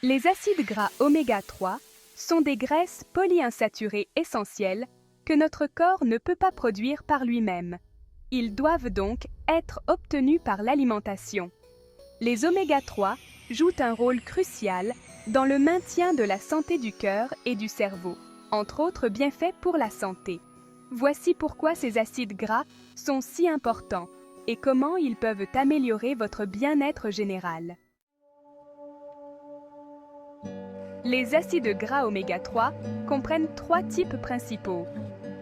Les acides gras oméga 3 sont des graisses polyinsaturées essentielles que notre corps ne peut pas produire par lui-même. Ils doivent donc être obtenus par l'alimentation. Les oméga 3 jouent un rôle crucial dans le maintien de la santé du cœur et du cerveau, entre autres bienfaits pour la santé. Voici pourquoi ces acides gras sont si importants et comment ils peuvent améliorer votre bien-être général. Les acides gras oméga 3 comprennent 3 types principaux.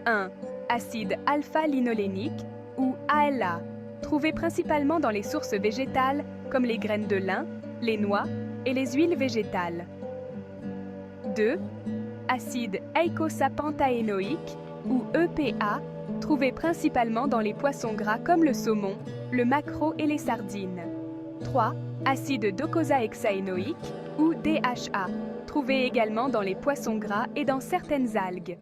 1. Acide alpha-linolénique ou ALA, trouvé principalement dans les sources végétales comme les graines de lin, les noix et les huiles végétales. 2. Acide eicosapentaénoïque ou EPA, trouvé principalement dans les poissons gras comme le saumon, le maquereau et les sardines. 3. Acide docosahexaénoïque ou DHA, trouvé également dans les poissons gras et dans certaines algues.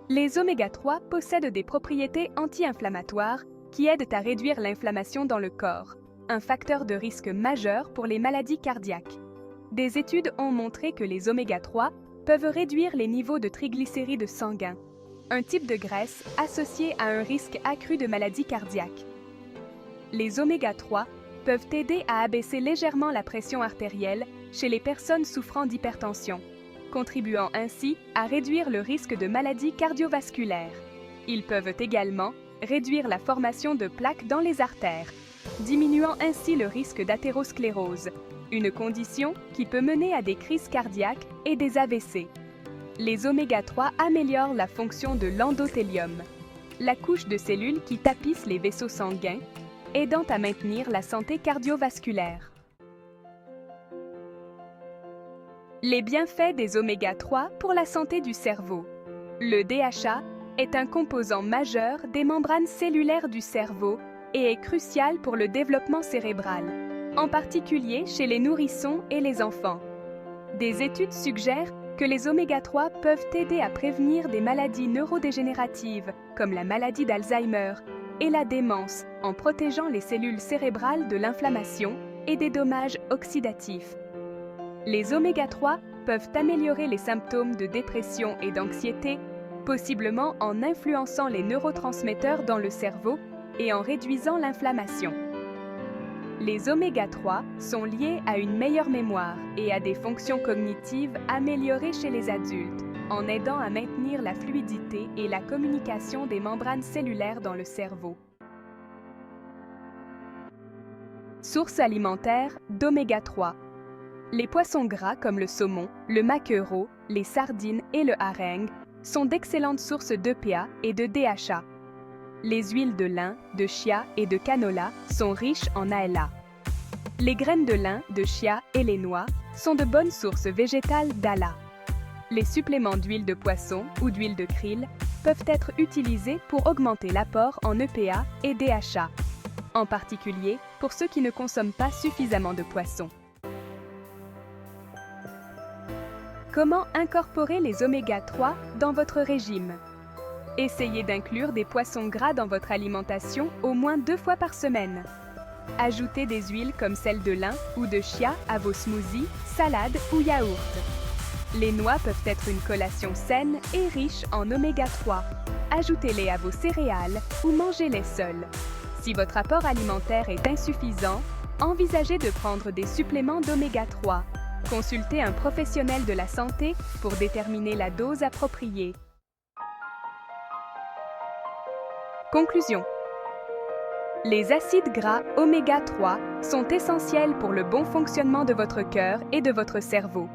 Les oméga 3 possèdent des propriétés anti-inflammatoires qui aident à réduire l'inflammation dans le corps, un facteur de risque majeur pour les maladies cardiaques. Des études ont montré que les oméga 3 peuvent réduire les niveaux de triglycérides sanguins, un type de graisse associé à un risque accru de maladies cardiaques. Les oméga 3 peuvent aider à abaisser légèrement la pression artérielle chez les personnes souffrant d'hypertension, contribuant ainsi à réduire le risque de maladies cardiovasculaires. Ils peuvent également réduire la formation de plaques dans les artères, diminuant ainsi le risque d'athérosclérose, une condition qui peut mener à des crises cardiaques et des AVC. Les oméga 3 améliorent la fonction de l'endothélium, la couche de cellules qui tapissent les vaisseaux sanguins, aidant à maintenir la santé cardiovasculaire. Les bienfaits des oméga 3 pour la santé du cerveau. Le DHA est un composant majeur des membranes cellulaires du cerveau et est crucial pour le développement cérébral, en particulier chez les nourrissons et les enfants. Des études suggèrent que les oméga 3 peuvent aider à prévenir des maladies neurodégénératives comme la maladie d'Alzheimer et la démence en protégeant les cellules cérébrales de l'inflammation et des dommages oxydatifs. Les oméga 3 peuvent améliorer les symptômes de dépression et d'anxiété, possiblement en influençant les neurotransmetteurs dans le cerveau et en réduisant l'inflammation. Les oméga 3 sont liés à une meilleure mémoire et à des fonctions cognitives améliorées chez les adultes, en aidant à maintenir la fluidité et la communication des membranes cellulaires dans le cerveau. Sources alimentaires d'oméga 3. Les poissons gras comme le saumon, le maquereau, les sardines et le hareng sont d'excellentes sources d'EPA et de DHA. Les huiles de lin, de chia et de canola sont riches en ALA. Les graines de lin, de chia et les noix sont de bonnes sources végétales d'ALA. Les suppléments d'huile de poisson ou d'huile de krill peuvent être utilisés pour augmenter l'apport en EPA et DHA, en particulier pour ceux qui ne consomment pas suffisamment de poisson. Comment incorporer les oméga 3 dans votre régime? Essayez d'inclure des poissons gras dans votre alimentation au moins 2 fois par semaine. Ajoutez des huiles comme celle de lin ou de chia à vos smoothies, salades ou yaourts. Les noix peuvent être une collation saine et riche en oméga 3. Ajoutez-les à vos céréales ou mangez-les seuls. Si votre apport alimentaire est insuffisant, envisagez de prendre des suppléments d'oméga 3. Consultez un professionnel de la santé pour déterminer la dose appropriée. Conclusion. Les acides gras oméga 3 sont essentiels pour le bon fonctionnement de votre cœur et de votre cerveau.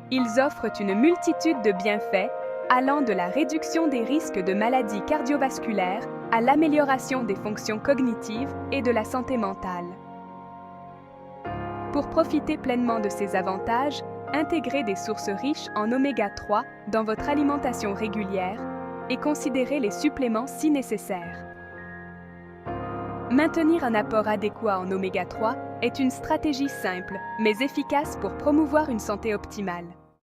Ils offrent une multitude de bienfaits, allant de la réduction des risques de maladies cardiovasculaires à l'amélioration des fonctions cognitives et de la santé mentale. Pour profiter pleinement de ces avantages, intégrez des sources riches en oméga 3 dans votre alimentation régulière et considérez les suppléments si nécessaire. Maintenir un apport adéquat en oméga 3 est une stratégie simple mais efficace pour promouvoir une santé optimale.